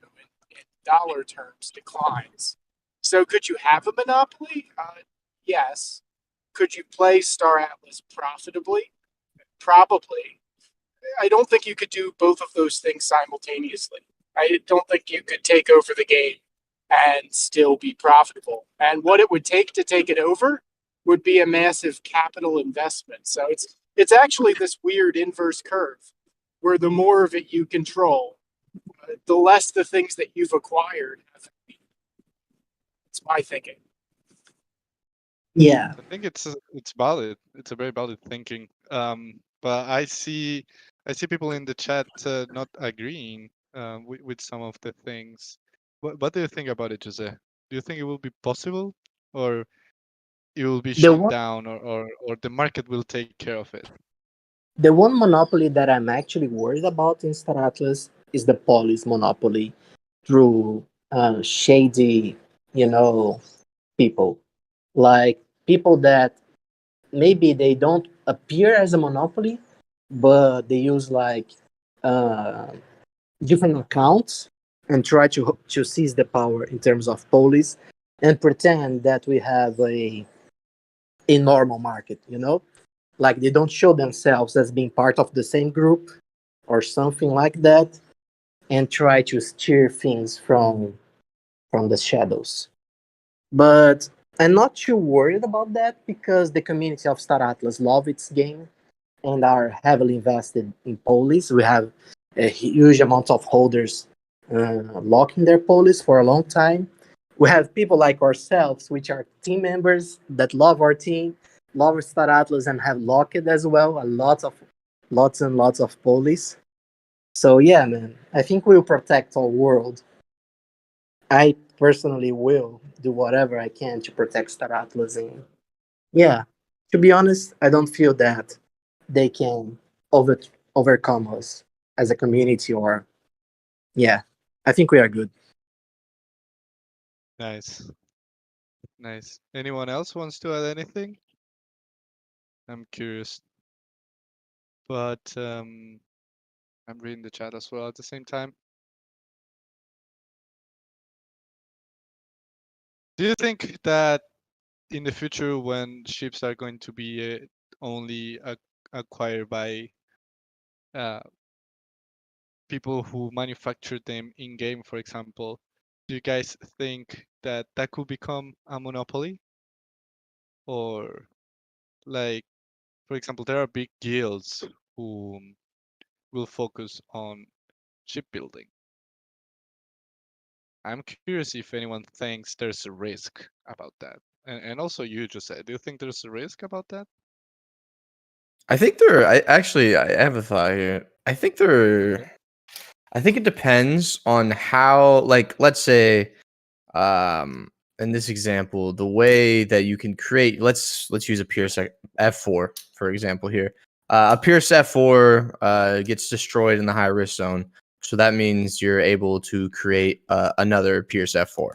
in dollar terms declines. So, could you have a monopoly? Yes. Could you play Star Atlas profitably? Probably. I don't think you could do both of those things simultaneously. I don't think you could take over the game and still be profitable. And what it would take to take it over would be a massive capital investment. So it's actually this weird inverse curve where the more of it you control, the less the things that you've acquired have. It's my thinking. Yeah. I think it's valid. It's a very valid thinking. But I see people in the chat not agreeing with some of the things. What do you think about it, Jose? Do you think it will be possible, or it will be The shut one down, or the market will take care of it? the one monopoly that I'm actually worried about in Star Atlas is the police monopoly through shady, you know, people. Like people that maybe they don't appear as a monopoly, but they use like uh, different accounts and try to seize the power in terms of police and pretend that we have a normal market, like they don't show themselves as being part of the same group or something like that, and try to steer things from the shadows. But I'm not too worried about that because the community of Star Atlas love its game and are heavily invested in police. We have a huge amount of holders locking their police for a long time. We have people like ourselves, which are team members that love our team, love Star Atlas, and have locked it as well. Lots and lots of police. So yeah, man, I think we'll protect our world. I personally will do whatever I can to protect Star Atlas, and yeah, to be honest, I don't feel that they can over overcome us as a community. Or yeah, I think we are good. Nice, nice. Anyone else wants to add anything? I'm curious, but I'm reading the chat as well at the same time. Do you think that in the future, when ships are going to be only acquired by uh, people who manufacture them in game, for example, do you guys think that that could become a monopoly? Or, like, for example, there are big guilds who will focus on shipbuilding. I'm curious if anyone thinks there's a risk about that. And also you just said, do you think there's a risk about that? I think there. I have a thought here. I think there. Okay. I think it depends on how. Like, let's say, um, in this example, the way that you can create. Let's use a Pierce F4 for example here. A Pierce F4 gets destroyed in the high risk zone, so that means you're able to create another Pierce F4,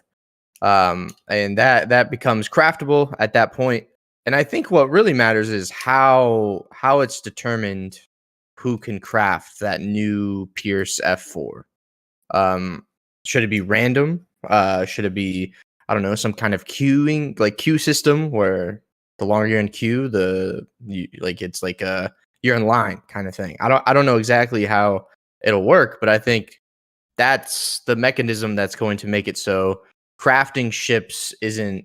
and that becomes craftable at that point. And I think what really matters is how it's determined who can craft that new Pierce F4. Um, should it be random? Should it be, I don't know, some kind of queuing, like queue system where the longer you're in queue, like it's like you're in line kind of thing. I don't know exactly how it'll work, but I think that's the mechanism that's going to make it so crafting ships isn't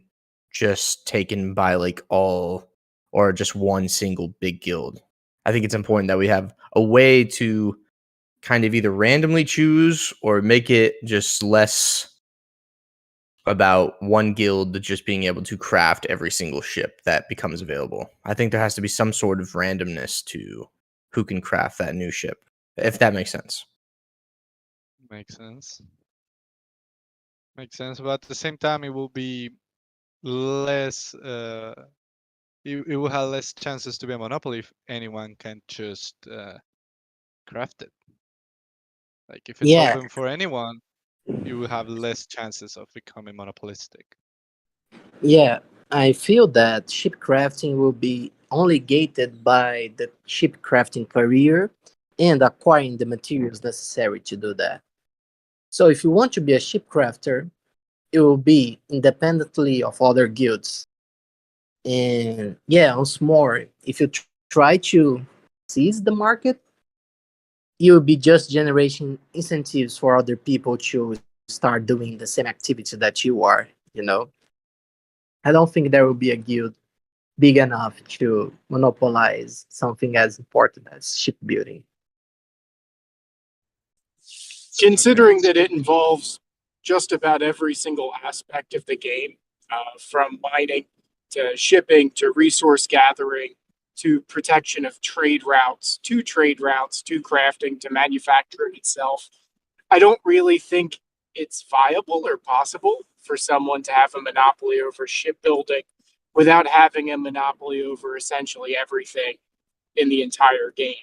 just taken by like all or just one single big guild. I think it's important that we have a way to kind of either randomly choose or make it just less about one guild just being able to craft every single ship that becomes available. I think there has to be some sort of randomness to who can craft that new ship, if that makes sense. Makes sense. Makes sense. But at the same time, it will be less. It will have less chances to be a monopoly if anyone can just craft it. Like if it's Yeah, open for anyone, you will have less chances of becoming monopolistic. yeah. I feel that ship crafting will be only gated by the ship crafting career and acquiring the materials necessary to do that. So if you want to be a ship crafter, it will be independently of other guilds. And yeah, once more, if you try to seize the market, you'll be just generating incentives for other people to start doing the same activity that you are, you know. I don't think there will be a guild big enough to monopolize something as important as shipbuilding. Okay. Considering that it involves just about every single aspect of the game, from mining to shipping to resource gathering to protection of trade routes to crafting to manufacturing itself, I don't really think it's viable or possible for someone to have a monopoly over shipbuilding without having a monopoly over essentially everything in the entire game.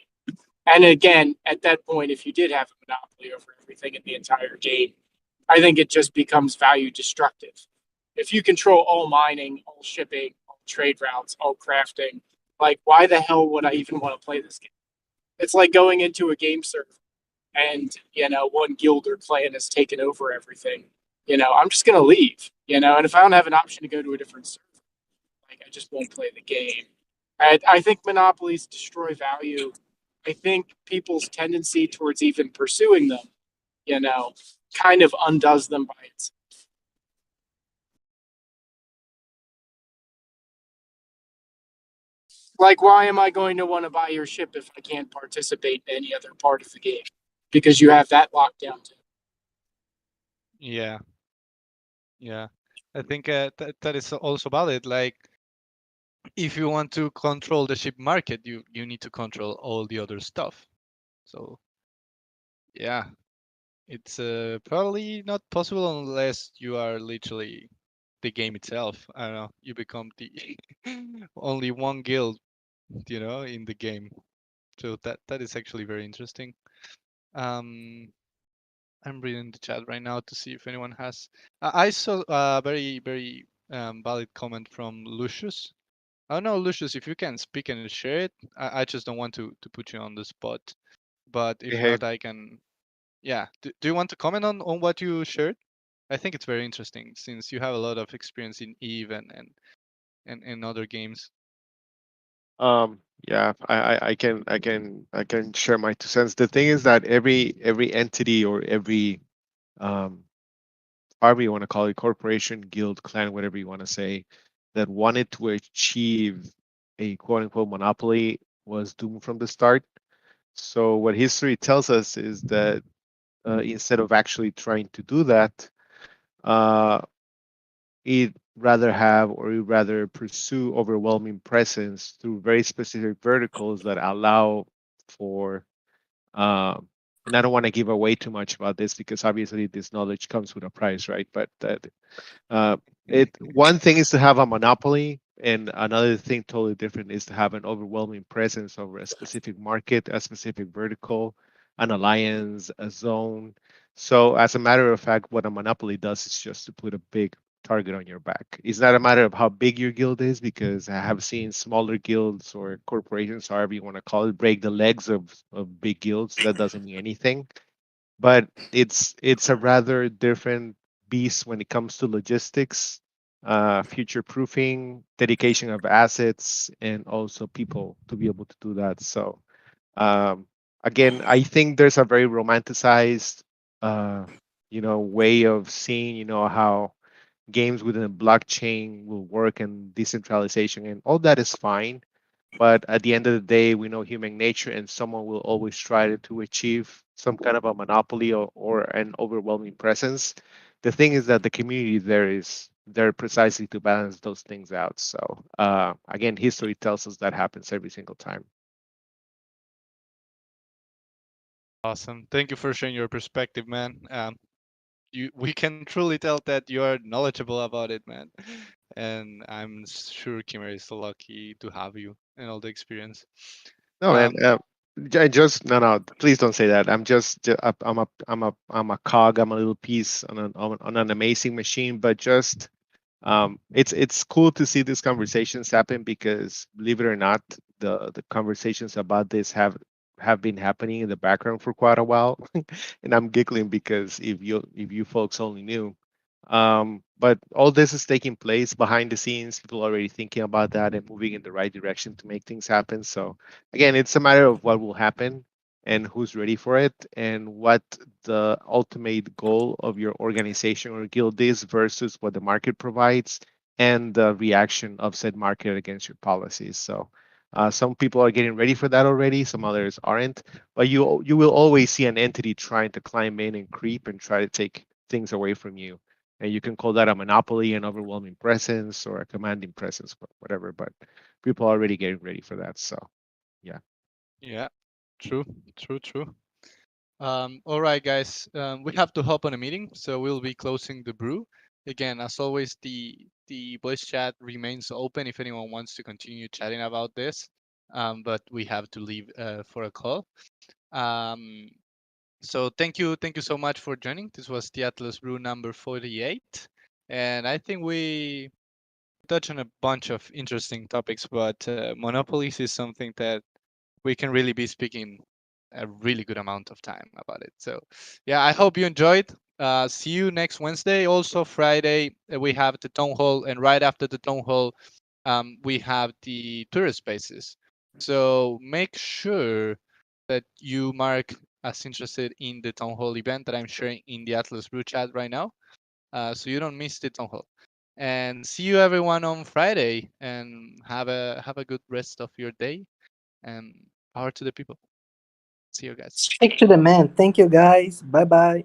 And again, at that point, if you did have a monopoly over everything in the entire game, I think it just becomes value destructive. If you control all mining, all shipping, all trade routes, all crafting, like why the hell would I even want to play this game? It's like going into a game server and one guild or clan has taken over everything. I'm just gonna leave. And if I don't have an option to go to a different server, like I just won't play the game. I think monopolies destroy value. I think people's tendency towards even pursuing them, you know, kind of undoes them by itself. Like, why am I going to want to buy your ship if I can't participate in any other part of the game? Because you have that locked down too. Yeah. Yeah. I think that is also valid. Like, if you want to control the ship market, you need to control all the other stuff. So yeah, it's probably not possible unless you are literally the game itself. I don't know. You become the only one guild, in the game. So that is actually very interesting. Um, I'm reading the chat right now to see if anyone has. I saw a very very valid comment from Lucius. I don't know, Lucius, if you can speak and share it. I just don't want to put you on the spot. But if Hey, not, I can. Yeah. Do you want to comment on what you shared? I think it's very interesting since you have a lot of experience in Eve and other games. yeah, I can share my 2 cents. The thing is that every entity or every um however you want to call it, corporation, guild, clan, whatever you want to say, that wanted to achieve a quote unquote monopoly was doomed from the start. So what history tells us is that instead of actually trying to do that, uh, it rather have or it rather pursue overwhelming presence through very specific verticals that allow for and I don't want to give away too much about this because obviously this knowledge comes with a price, right? But that it one thing is to have a monopoly, and another thing totally different is to have an overwhelming presence over a specific market, a specific vertical, an alliance, a zone. So, as a matter of fact, what a monopoly does is just to put a big target on your back. It's not a matter of how big your guild is, because I have seen smaller guilds or corporations, however you want to call it, break the legs of big guilds. That doesn't mean anything. But it's a rather different beast when it comes to logistics. future proofing, dedication of assets, and also people to be able to do that. So um, again, I think there's a very romanticized, uh, way of seeing, how games within a blockchain will work and decentralization, and all that is fine. But at the end of the day, we know human nature, and someone will always try to achieve some kind of a monopoly or an overwhelming presence. The thing is that the community there is there precisely to balance those things out. So again, history tells us that happens every single time. Awesome. Thank you for sharing your perspective, man. We can truly tell that you are knowledgeable about it, man. And I'm sure Kimmer is lucky to have you and all the experience. No, man. Um, Just no. Please don't say that. I'm a cog. I'm a little piece on an amazing machine. But just it's cool to see these conversations happen because believe it or not, the conversations about this have been happening in the background for quite a while, and I'm giggling because if you folks only knew. But all this is taking place behind the scenes. People are already thinking about that and moving in the right direction to make things happen. So again, it's a matter of what will happen and who's ready for it and what the ultimate goal of your organization or guild is versus what the market provides and the reaction of said market against your policies. So some people are getting ready for that already. Some others aren't. But you will always see an entity trying to climb in and creep and try to take things away from you, and you can call that a monopoly, an overwhelming presence, or a commanding presence, whatever. But people are already getting ready for that. So yeah. yeah, true, true, true. All right, guys. We have to hop on a meeting, so we'll be closing the brew. Again, as always, the voice chat remains open if anyone wants to continue chatting about this. But we have to leave for a call. Um, so thank you so much for joining. This was the Atlas Brew number 48, and I think we touched on a bunch of interesting topics. But monopolies is something that we can really be speaking a really good amount of time about it. So, yeah, I hope you enjoyed. See you next Wednesday. Also, Friday, we have the town hall, and right after the town hall, we have the tourist spaces. So, make sure that you mark as interested in the town hall event that I'm sharing in the Atlas Brew chat right now, so you don't miss the town hall. And see you everyone on Friday, and have a good rest of your day. And power to the people. See you guys. Stick to the man. Thank you, guys. Bye bye.